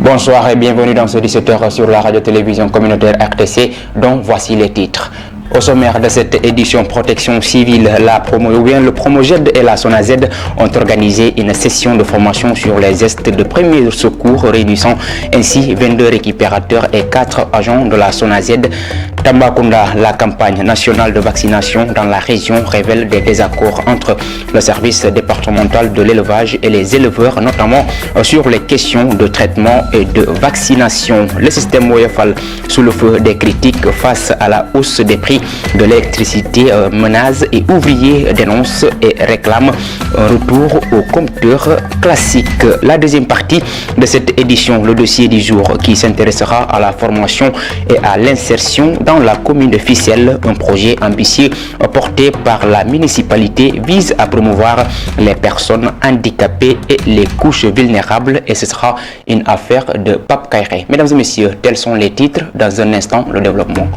Bonsoir et bienvenue dans ce 17h sur la radio-télévision communautaire RTC, dont voici les titres. Au sommaire de cette édition protection civile, le Promoged et la SONAZ ont organisé une session de formation sur les gestes de premier secours, réunissant ainsi 22 récupérateurs et 4 agents de la SONAZ. Tambacounda, la campagne nationale de vaccination dans la région révèle des désaccords entre le service départemental de l'élevage et les éleveurs, notamment sur les questions de traitement et de vaccination. Le système Woyofal sous le feu des critiques face à la hausse des prix de l'électricité menace et ouvriers dénoncent et réclament un retour au compteur classique. La deuxième partie de cette édition, le dossier du jour qui s'intéressera à la formation et à l'insertion dans la commune de Ficelle. Un projet ambitieux porté par la municipalité vise à promouvoir les personnes handicapées et les couches vulnérables, et ce sera une affaire de Pape Kairé. Mesdames et messieurs, tels sont les titres. Dans un instant, le développement.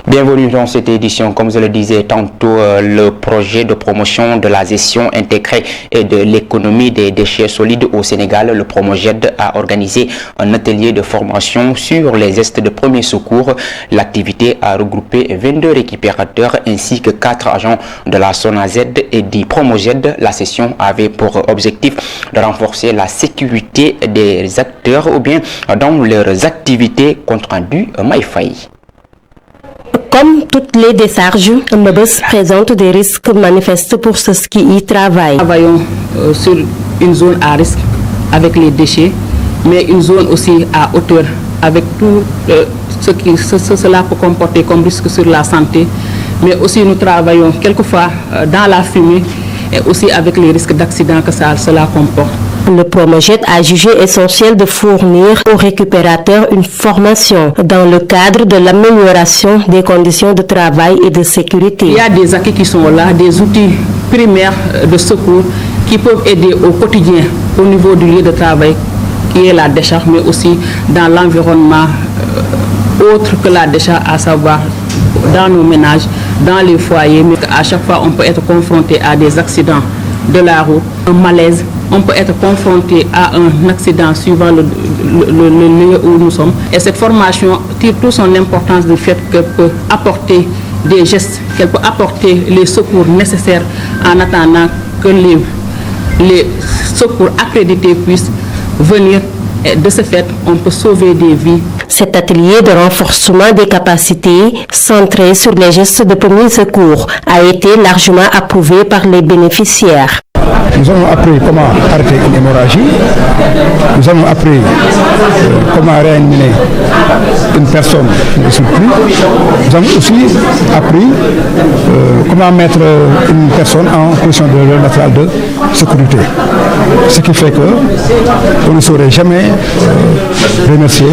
Bienvenue dans cette édition. Comme je le disais tantôt, le projet de promotion de la gestion intégrée et de l'économie des déchets solides au Sénégal, le Promoged, a organisé un atelier de formation sur les gestes de premier secours. L'activité a regroupé 22 récupérateurs ainsi que 4 agents de la SONAZ et du Promoged. La session avait pour objectif de renforcer la sécurité des acteurs ou bien dans leurs activités. Compte rendu Maïfaï. Comme toutes les décharges, Mbebes présente des risques manifestes pour ceux qui y travaillent. Nous travaillons sur une zone à risque avec les déchets, mais une zone aussi à hauteur avec tout ce que cela peut comporter comme risque sur la santé. Mais aussi nous travaillons quelquefois dans la fumée et aussi avec les risques d'accident que cela comporte. Le Promoged a jugé essentiel de fournir aux récupérateurs une formation dans le cadre de l'amélioration des conditions de travail et de sécurité. Il y a des acquis qui sont là, des outils primaires de secours qui peuvent aider au quotidien au niveau du lieu de travail qui est la décharge, mais aussi dans l'environnement autre que la décharge, à savoir dans nos ménages, dans les foyers. Mais à chaque fois, on peut être confronté à des accidents de la route, un malaise. On peut être confronté à un accident suivant le lieu où nous sommes. Et cette formation tire toute son importance du fait qu'elle peut apporter des gestes, qu'elle peut apporter les secours nécessaires en attendant que les secours accrédités puissent venir. Et de ce fait, on peut sauver des vies. Cet atelier de renforcement des capacités centré sur les gestes de premier secours a été largement approuvé par les bénéficiaires. Nous avons appris comment arrêter une hémorragie, nous avons appris comment réanimer une personne sous pluie, nous avons aussi appris comment mettre une personne en position de latéral de sécurité. Ce qui fait que on ne saurait jamais remercier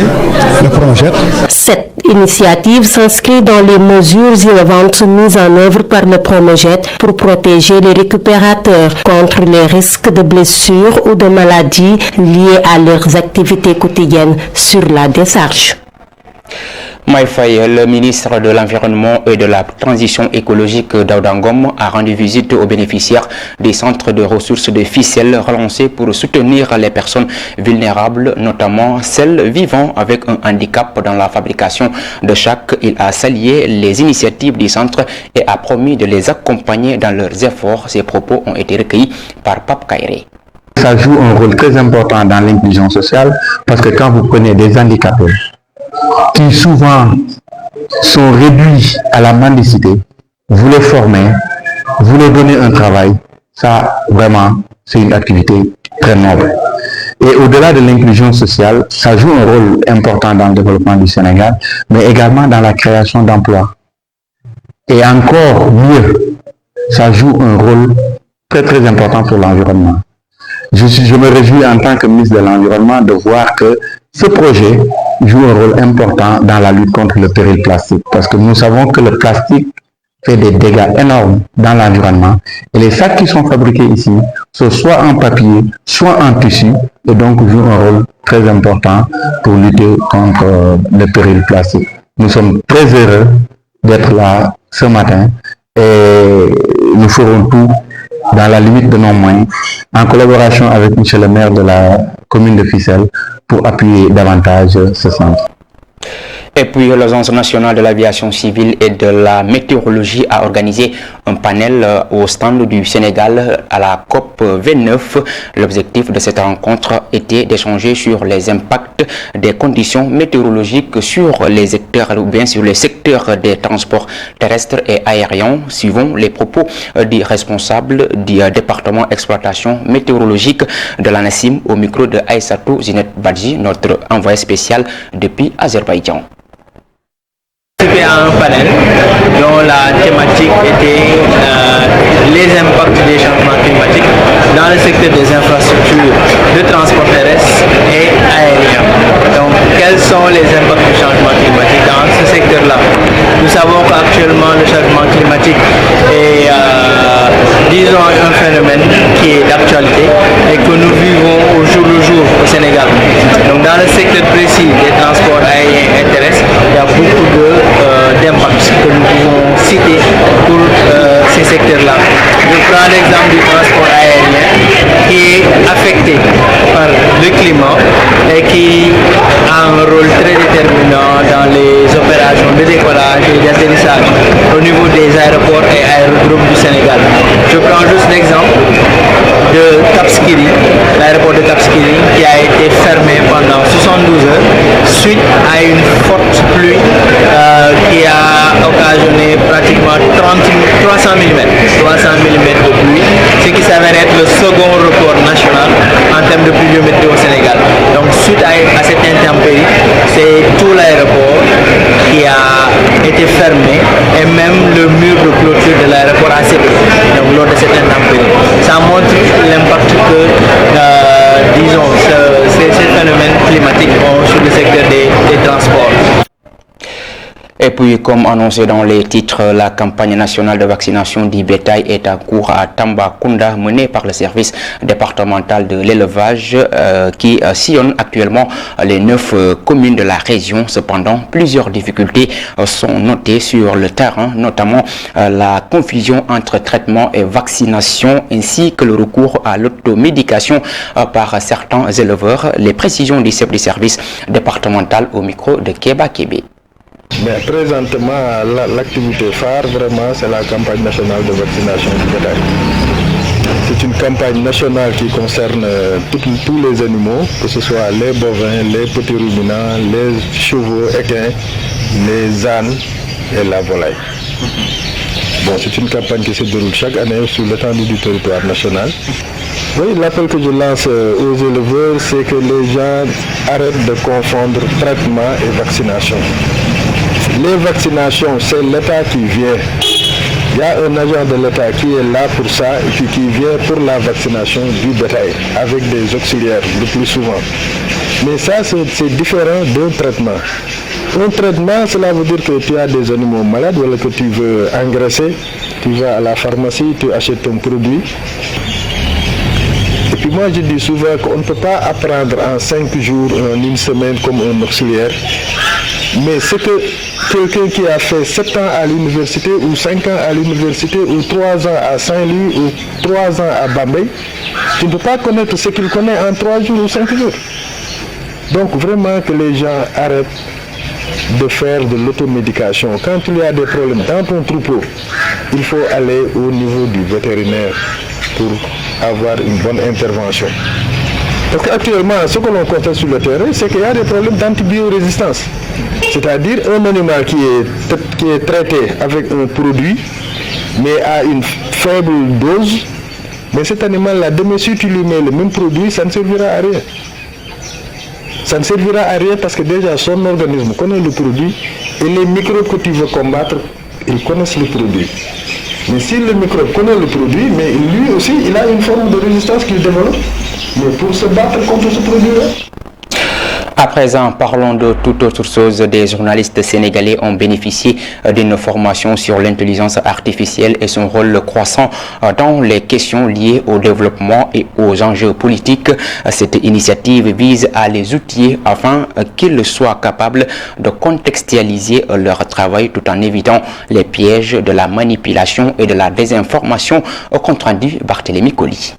le Promoged. Cette initiative s'inscrit dans les mesures innovantes mises en œuvre par le Promoged pour protéger les récupérateurs contre les risques de blessures ou de maladies liées à leurs activités quotidiennes sur la décharge. Maïfaï, le ministre de l'Environnement et de la Transition écologique Daouda Ngom a rendu visite aux bénéficiaires des centres de ressources de Ficelle relancés pour soutenir les personnes vulnérables, notamment celles vivant avec un handicap dans la fabrication de chaque. Il a salué les initiatives du centre et a promis de les accompagner dans leurs efforts. Ces propos ont été recueillis par Pape Kairé. Ça joue un rôle très important dans l'inclusion sociale parce que quand vous prenez des handicapés qui souvent sont réduits à la mendicité, vous les formez, vous leur donnez un travail, ça vraiment c'est une activité très noble. Et au-delà de l'inclusion sociale, ça joue un rôle important dans le développement du Sénégal, mais également dans la création d'emplois. Et encore mieux, ça joue un rôle très très important pour l'environnement. Je me réjouis en tant que ministre de l'Environnement de voir que ce projet joue un rôle important dans la lutte contre le péril plastique. Parce que nous savons que le plastique fait des dégâts énormes dans l'environnement. Et les sacs qui sont fabriqués ici sont soit en papier, soit en tissu, et donc jouent un rôle très important pour lutter contre le péril plastique. Nous sommes très heureux d'être là ce matin et nous ferons tout dans la limite de nos moyens, en collaboration avec M. le maire de la commune de Fissel, pour appuyer davantage ce centre. Et puis, l'Agence nationale de l'aviation civile et de la météorologie a organisé un panel au stand du Sénégal à la COP 29. L'objectif de cette rencontre était d'échanger sur les impacts des conditions météorologiques sur les secteurs ou bien sur les secteurs des transports terrestres et aériens, suivant les propos du responsable du département exploitation météorologique de l'ANACIM au micro de Aïssatou Zinet Badji, notre envoyé spécial depuis Azerbaïdjan. C'était un panel dont la thématique était les impacts des changements climatiques dans le secteur des infrastructures de transport terrestre et aérien. Donc, quels sont les impacts du changement climatique dans ce secteur-là? Nous savons qu'actuellement le changement climatique est, disons, un phénomène qui est d'actualité et que nous vivons au jour le jour au Sénégal. Donc, dans le secteur précis des transports aériens et terrestres, il y a beaucoup d'impacts que nous pouvons citer pour ces secteurs-là. Je prends l'exemple du transport aérien qui est affecté par le climat et qui a un rôle très déterminant dans les opérations de décollage et d'atterrissage au niveau des aéroports et aérodromes du Sénégal. Je prends juste l'exemple de Cap Skirring, l'aéroport de Cap Skirring qui a été fermé pendant 72 heures suite à une forte pluie qui a occasionné pratiquement 300 mm de pluie, ce qui s'avère être le second record national en termes de pluviométrie au Sénégal. Donc suite à cette intempérie, c'est tout l'aéroport qui a été fermé et même le mur de clôture de l'aéroport a cédé lors de cette intempérie. Ça montre l'impact que, disons, ces phénomènes climatiques ont sur le secteur des transports. Et puis, comme annoncé dans les titres, la campagne nationale de vaccination du bétail est en cours à Tambacounda, menée par le service départemental de l'élevage qui sillonne actuellement les 9 communes de la région. Cependant, plusieurs difficultés sont notées sur le terrain, notamment la confusion entre traitement et vaccination, ainsi que le recours à l'automédication par certains éleveurs. Les précisions du chef du service départemental au micro de Keba Kébé. Mais présentement, l'activité phare, vraiment, c'est la campagne nationale de vaccination du bétail. C'est une campagne nationale qui concerne tous les animaux, que ce soit les bovins, les petits ruminants, les chevaux, équins, les ânes et la volaille. Bon, c'est une campagne qui se déroule chaque année sur l'étendue du territoire national. Oui, l'appel que je lance aux éleveurs, c'est que les gens arrêtent de confondre traitement et vaccination. Les vaccinations, c'est l'État qui vient. Il y a un agent de l'État qui est là pour ça et puis qui vient pour la vaccination du bétail avec des auxiliaires le plus souvent. Mais ça, c'est différent d'un traitement. Un traitement, cela veut dire que tu as des animaux malades ou que tu veux engraisser, tu vas à la pharmacie, tu achètes ton produit. Et puis moi, je dis souvent qu'on ne peut pas apprendre en 5 jours, en une semaine comme un auxiliaire. Mais c'est que quelqu'un qui a fait 7 ans à l'université ou 5 ans à l'université ou 3 ans à Saint-Louis ou 3 ans à Bambey, tu ne peux pas connaître ce qu'il connaît en 3 jours ou 5 jours. Donc vraiment que les gens arrêtent de faire de l'automédication. Quand il y a des problèmes dans ton troupeau, il faut aller au niveau du vétérinaire pour avoir une bonne intervention. Parce qu'actuellement, ce que l'on constate sur le terrain, c'est qu'il y a des problèmes d'antibiorésistance. C'est-à-dire un animal qui est traité avec un produit, mais à une faible dose, mais cet animal-là, demain, si tu lui mets le même produit, ça ne servira à rien. Ça ne servira à rien parce que déjà son organisme connaît le produit et les microbes que tu veux combattre, ils connaissent le produit. Mais si le microbe connaît le produit, mais lui aussi, il a une forme de résistance qu'il développe. Mais pour se battre contre ce produit-là. À présent, parlons de toute autre chose. Des journalistes sénégalais ont bénéficié d'une formation sur l'intelligence artificielle et son rôle croissant dans les questions liées au développement et aux enjeux politiques. Cette initiative vise à les outiller afin qu'ils soient capables de contextualiser leur travail tout en évitant les pièges de la manipulation et de la désinformation. Compte rendu Barthélémy Colli.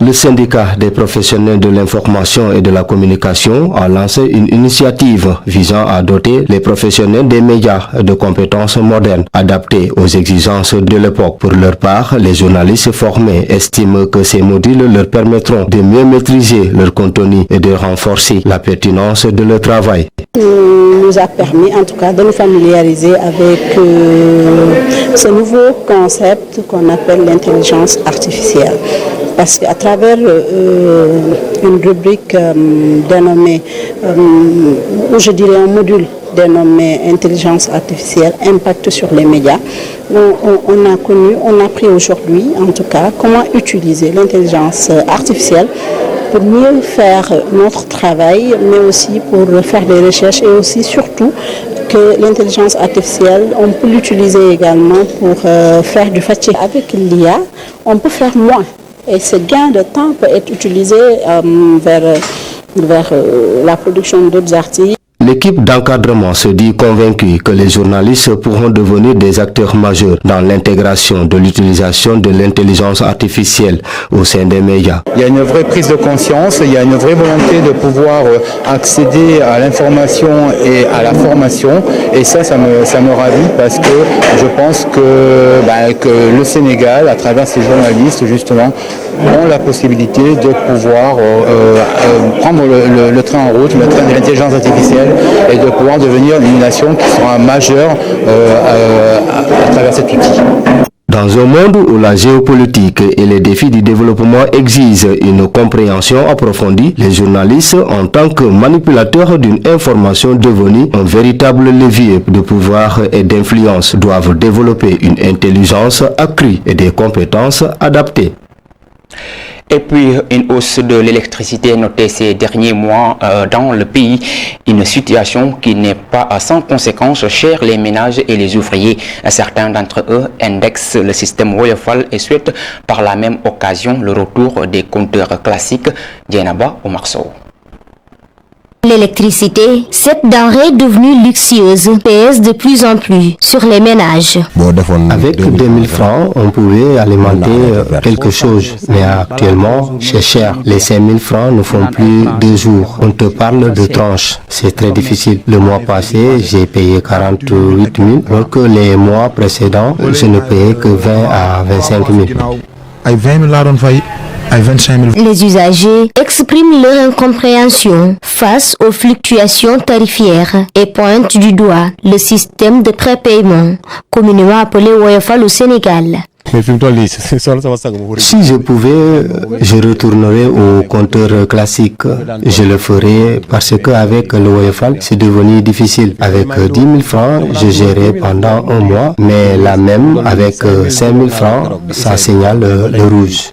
Le syndicat des professionnels de l'information et de la communication a lancé une initiative visant à doter les professionnels des médias de compétences modernes adaptées aux exigences de l'époque. Pour leur part, les journalistes formés estiment que ces modules leur permettront de mieux maîtriser leur contenu et de renforcer la pertinence de leur travail. Nous a permis en tout cas de nous familiariser avec ce nouveau concept qu'on appelle l'intelligence artificielle. Parce qu'à travers une rubrique dénommée, ou je dirais un module dénommé intelligence artificielle, impact sur les médias, on a appris aujourd'hui en tout cas comment utiliser l'intelligence artificielle pour mieux faire notre travail, mais aussi pour faire des recherches et aussi surtout que l'intelligence artificielle, on peut l'utiliser également pour faire du fact-check. Avec l'IA, on peut faire moins. Et ce gain de temps peut être utilisé vers la production d'autres articles. L'équipe d'encadrement se dit convaincue que les journalistes pourront devenir des acteurs majeurs dans l'intégration de l'utilisation de l'intelligence artificielle au sein des médias. Il y a une vraie prise de conscience, il y a une vraie volonté de pouvoir accéder à l'information et à la formation. Et ça me ravit parce que je pense que le Sénégal, à travers ses journalistes, justement, ont la possibilité de pouvoir prendre le train en route, le train de l'intelligence artificielle, et de pouvoir devenir une nation qui sera majeure à travers cet outil. Dans un monde où la géopolitique et les défis du développement exigent une compréhension approfondie, les journalistes, en tant que manipulateurs d'une information devenue un véritable levier de pouvoir et d'influence, doivent développer une intelligence accrue et des compétences adaptées. Et puis, une hausse de l'électricité notée ces derniers mois dans le pays. Une situation qui n'est pas sans conséquences chez les ménages et les ouvriers. Certains d'entre eux indexent le système Woyofal et souhaitent par la même occasion le retour des compteurs classiques. Dienaba Omar Sow. L'électricité, cette denrée devenue luxueuse, pèse de plus en plus sur les ménages. Avec 2000 francs, on pouvait alimenter quelque chose, mais actuellement, c'est cher. Les 5000 francs ne font plus 2 jours. On te parle de tranches, c'est très difficile. Le mois passé, j'ai payé 48 000, alors que les mois précédents, je ne payais que 20 à 25 000. Les usagers expriment leur incompréhension face aux fluctuations tarifaires et pointent du doigt le système de prépaiement, communément appelé Woyofal au Sénégal. Si je pouvais, je retournerais au compteur classique. Je le ferais parce qu'avec le Woyofal, c'est devenu difficile. Avec 10 000 francs, je gérais pendant un mois, mais là même, avec 5 000 francs, ça signale le rouge.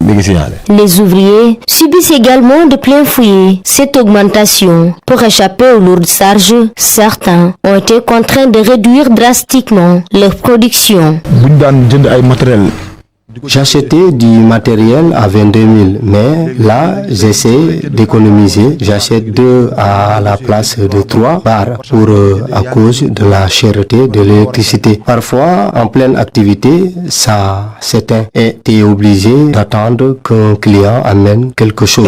Les ouvriers subissent également de plein fouet cette augmentation. Pour échapper aux lourdes charges, certains ont été contraints de réduire drastiquement leur production. J'achetais du matériel à 22 000, mais là, j'essaie d'économiser. J'achète 2 à la place de 3 barres à cause de la cherté de l'électricité. Parfois, en pleine activité, ça s'éteint et tu es obligé d'attendre qu'un client amène quelque chose.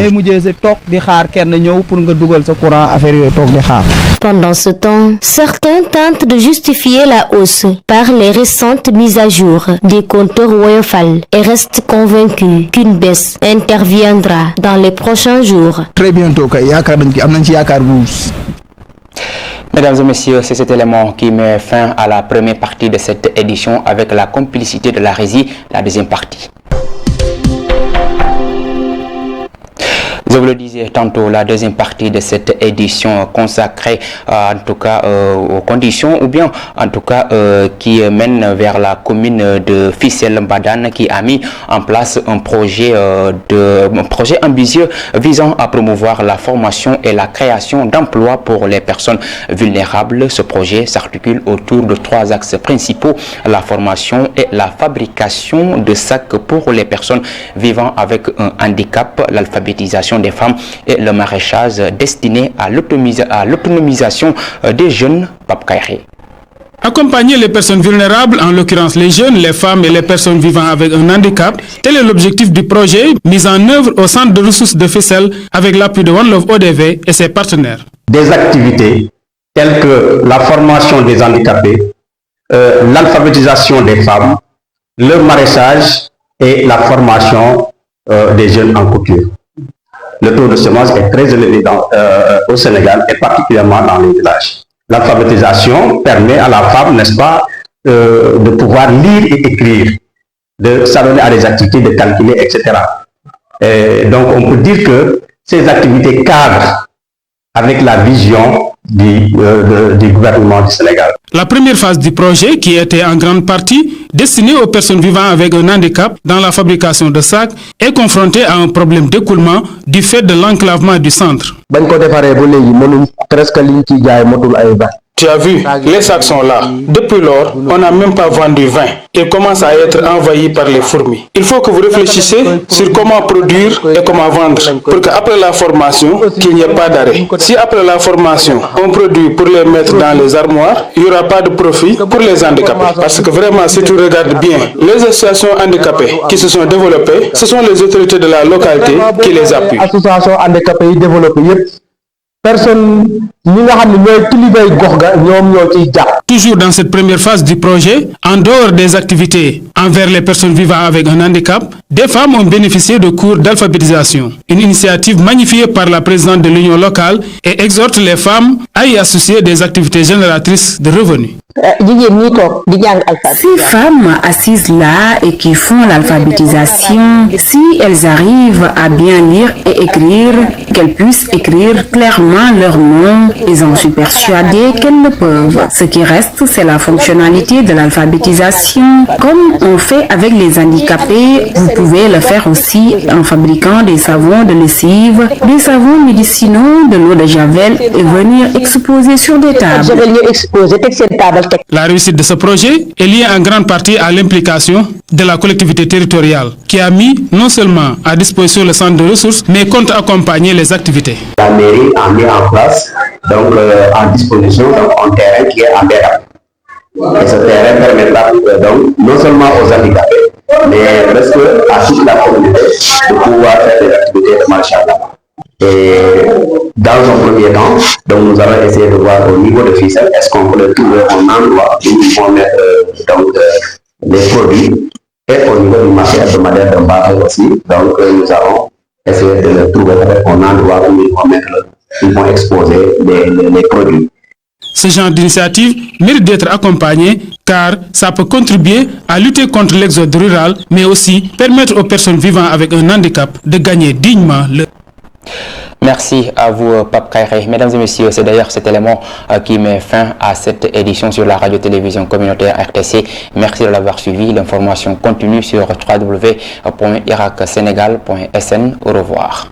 Pendant ce temps, certains tentent de justifier la hausse par les récentes mises à jour des compteurs Woyofal et restent convaincus qu'une baisse interviendra dans les prochains jours. Très bientôt, Mesdames et messieurs, c'est cet élément qui met fin à la première partie de cette édition avec la complicité de la régie, la deuxième partie. Je vous le disais tantôt, la deuxième partie de cette édition consacrée en tout cas aux conditions ou bien en tout cas qui mène vers la commune de Fissel-Mbadane qui a mis en place un projet ambitieux visant à promouvoir la formation et la création d'emplois pour les personnes vulnérables. Ce projet s'articule autour de 3 axes principaux: la formation et la fabrication de sacs pour les personnes vivant avec un handicap, l'alphabétisation des femmes et le maraîchage destiné à l'autonomisation des jeunes. Pape Kairé. Accompagner les personnes vulnérables, en l'occurrence les jeunes, les femmes et les personnes vivant avec un handicap, tel est l'objectif du projet mis en œuvre au centre de ressources de Fissel avec l'appui de One Love ODV et ses partenaires. Des activités telles que la formation des handicapés, l'alphabétisation des femmes, le maraîchage et la formation des jeunes en couture. Le taux de chômage est très élevé au Sénégal et particulièrement dans les villages. L'alphabétisation permet à la femme, n'est-ce pas, de pouvoir lire et écrire, de s'adonner à des activités, de calculer, etc. Et donc on peut dire que ces activités cadrent avec la vision du gouvernement du Sénégal. La première phase du projet, qui était en grande partie destinée aux personnes vivant avec un handicap dans la fabrication de sacs, est confrontée à un problème d'écoulement du fait de l'enclavement du centre. Tu as vu, les sacs sont là. Depuis lors, on n'a même pas vendu 20. Ils commencent à être envahis par les fourmis. Il faut que vous réfléchissiez sur comment produire et comment vendre pour qu'après la formation, qu'il n'y ait pas d'arrêt. Si après la formation, on produit pour les mettre dans les armoires, il n'y aura pas de profit pour les handicapés. Parce que vraiment, si tu regardes bien, les associations handicapées qui se sont développées, ce sont les autorités de la localité qui les appuient. Toujours dans cette première phase du projet, en dehors des activités envers les personnes vivant avec un handicap, des femmes ont bénéficié de cours d'alphabétisation. Une initiative magnifiée par la présidente de l'Union locale et exhorte les femmes à y associer des activités génératrices de revenus. Ces femmes assises là et qui font l'alphabétisation, si elles arrivent à bien lire et écrire, qu'elles puissent écrire clairement leur nom, et j'en suis persuadée qu'elles le peuvent. Ce qui reste, c'est la fonctionnalité de l'alphabétisation. Comme on fait avec les handicapés, vous pouvez le faire aussi en fabriquant des savons de lessive, des savons médicinaux, de l'eau de javel et venir exposer sur des tables. La réussite de ce projet est liée en grande partie à l'implication de la collectivité territoriale qui a mis non seulement à disposition le centre de ressources, mais compte accompagner les activités. La mairie a mis en place en disposition un terrain qui est en dérapage. Et ce terrain permettra donc non seulement aux handicapés, mais presque à toute la communauté de pouvoir faire des activités de maraîchage. Et dans un premier temps, donc nous allons essayer de voir au niveau de Fissel, est-ce qu'on peut trouver un endroit où ils vont mettre les produits, et au niveau du marché hebdomadaire de Mbadane aussi. Donc nous allons essayer de trouver un endroit où ils vont exposer les produits. Ce genre d'initiative mérite d'être accompagné car ça peut contribuer à lutter contre l'exode rural, mais aussi permettre aux personnes vivant avec un handicap de gagner dignement le... Merci à vous, Pape Kairé. Mesdames et messieurs, c'est d'ailleurs cet élément qui met fin à cette édition sur la radio-télévision communautaire RTC. Merci de l'avoir suivi. L'information continue sur www.iracsenegal.sn. Au revoir.